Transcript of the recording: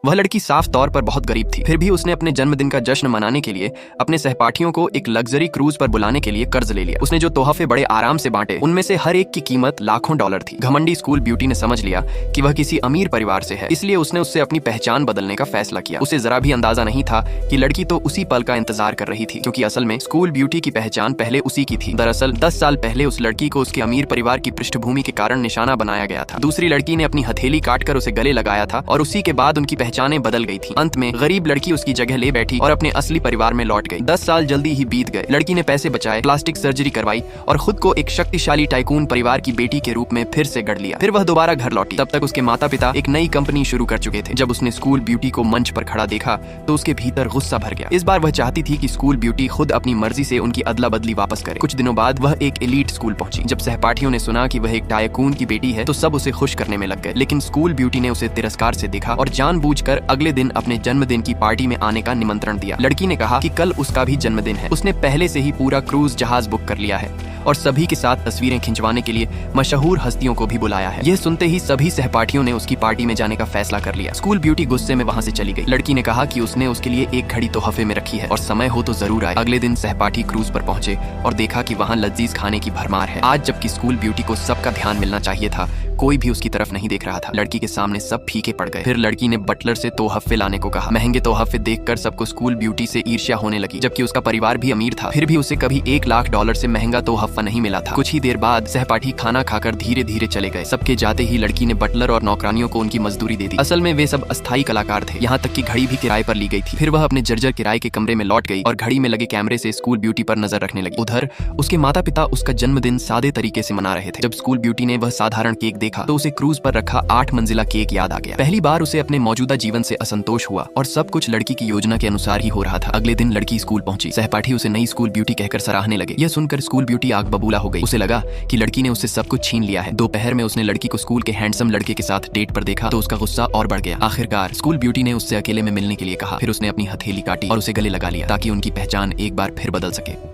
वह लड़की साफ तौर पर बहुत गरीब थी, फिर भी उसने अपने जन्मदिन का जश्न मनाने के लिए अपने सहपाठियों को एक लग्जरी क्रूज पर बुलाने के लिए कर्ज ले लिया। उसने जो तोहफे बड़े आराम से बांटे, उनमें से हर एक की कीमत लाखों डॉलर थी। घमंडी स्कूल ब्यूटी ने समझ लिया कि वह किसी अमीर परिवार से है, इसलिए उसने उससे अपनी पहचान बदलने का फैसला किया। उसे जरा भी अंदाजा नहीं था कि लड़की तो उसी पल का इंतजार कर रही थी, क्योंकि असल में स्कूल ब्यूटी की पहचान पहले उसी की थी। दरअसल 10 साल पहले उस लड़की को उसके अमीर परिवार की पृष्ठभूमि के कारण निशाना बनाया गया था। दूसरी लड़की ने अपनी हथेली काटकर उसे गले लगाया था और उसी के बाद उनकी पहचानें बदल गई थी। अंत में गरीब लड़की उसकी जगह ले बैठी और अपने असली परिवार में लौट गई। 10 साल जल्दी ही बीत गए। लड़की ने पैसे बचाए, प्लास्टिक सर्जरी करवाई और खुद को एक शक्तिशाली टाइकून परिवार की बेटी के रूप में फिर से गढ़ लिया। फिर वह दोबारा घर लौटी। तब तक उसके माता पिता एक नई कंपनी शुरू कर चुके थे। जब उसने स्कूल ब्यूटी को मंच पर खड़ा देखा तो उसके भीतर गुस्सा भर गया। इस बार वह चाहती थी कि स्कूल ब्यूटी खुद अपनी मर्जी से उनकी अदला बदली वापस करे। कुछ दिनों बाद वह एक एलीट स्कूल पहुंची। जब सहपाठियों ने सुना कि वह एक टाइकून की बेटी है तो सब उसे खुश करने में लग गए, लेकिन स्कूल ब्यूटी ने उसे तिरस्कार से देखा और जानबूझकर अगले दिन अपने जन्मदिन की पार्टी में आने का निमंत्रण दिया। लड़की ने कहा कि कल उसका भी जन्मदिन है। उसने पहले से ही पूरा क्रूज जहाज बुक कर लिया है और सभी के साथ तस्वीरें खिंचवाने के लिए मशहूर हस्तियों को भी बुलाया है। यह सुनते ही सभी सहपाठियों ने उसकी पार्टी में जाने का फैसला कर लिया। स्कूल ब्यूटी गुस्से में वहां से चली गई। लड़की ने कहा कि उसने उसके लिए एक घड़ी तोहफे में रखी है और समय हो तो जरूर आए। अगले दिन सहपाठी क्रूज पर पहुंचे और देखा कि वहां लजीज खाने की भरमार है। आज जबकि स्कूल ब्यूटी को सबका ध्यान मिलना चाहिए था, कोई भी उसकी तरफ नहीं देख रहा था। लड़की के सामने सब फीके पड़ गए। फिर लड़की ने बटलर से तोहफे लाने को कहा। महंगे तोहफे देखकर सबको स्कूल ब्यूटी से ईर्ष्या होने लगी, जबकि उसका परिवार भी अमीर था। फिर भी उसे कभी $1 लाख से महंगा तोहफा नहीं मिला था। कुछ ही देर बाद सहपाठी खाना खाकर धीरे धीरे चले गए। सबके जाते ही लड़की ने बटलर और नौकरानियों को उनकी मजदूरी दे दी। असल में वे सब अस्थायी कलाकार थे। यहाँ तक कि घड़ी भी किराए पर ली गई थी। फिर वह अपने जर्जर किराए के कमरे में लौट गई और घड़ी में लगे कैमरे से स्कूल ब्यूटी पर नजर रखने लगी। उधर उसके माता पिता उसका जन्मदिन सादे तरीके से मना रहे थे। जब स्कूल ब्यूटी ने वह साधारण केक देखा तो उसे क्रूज पर रखा 8 मंजिला केक याद आ गया। पहली बार उसे अपने मौजूदा जीवन से असंतोष हुआ और सब कुछ लड़की की योजना के अनुसार ही हो रहा था। अगले दिन लड़की स्कूल पहुंची। सहपाठी उसे नई स्कूल ब्यूटी कहकर सराहने लगे। यह सुनकर स्कूल ब्यूटी आग बबूला हो गई। उसे लगा कि लड़की ने उससे सब कुछ छीन लिया है। दोपहर में उसने लड़की को स्कूल के हैंडसम लड़के के साथ डेट पर देखा तो उसका गुस्सा और बढ़ गया। आखिरकार स्कूल ब्यूटी ने उससे अकेले में मिलने के लिए कहा। फिर उसने अपनी हथेली काटी और उसे गले लगा लिया ताकि उनकी पहचान एक बार फिर बदल सके।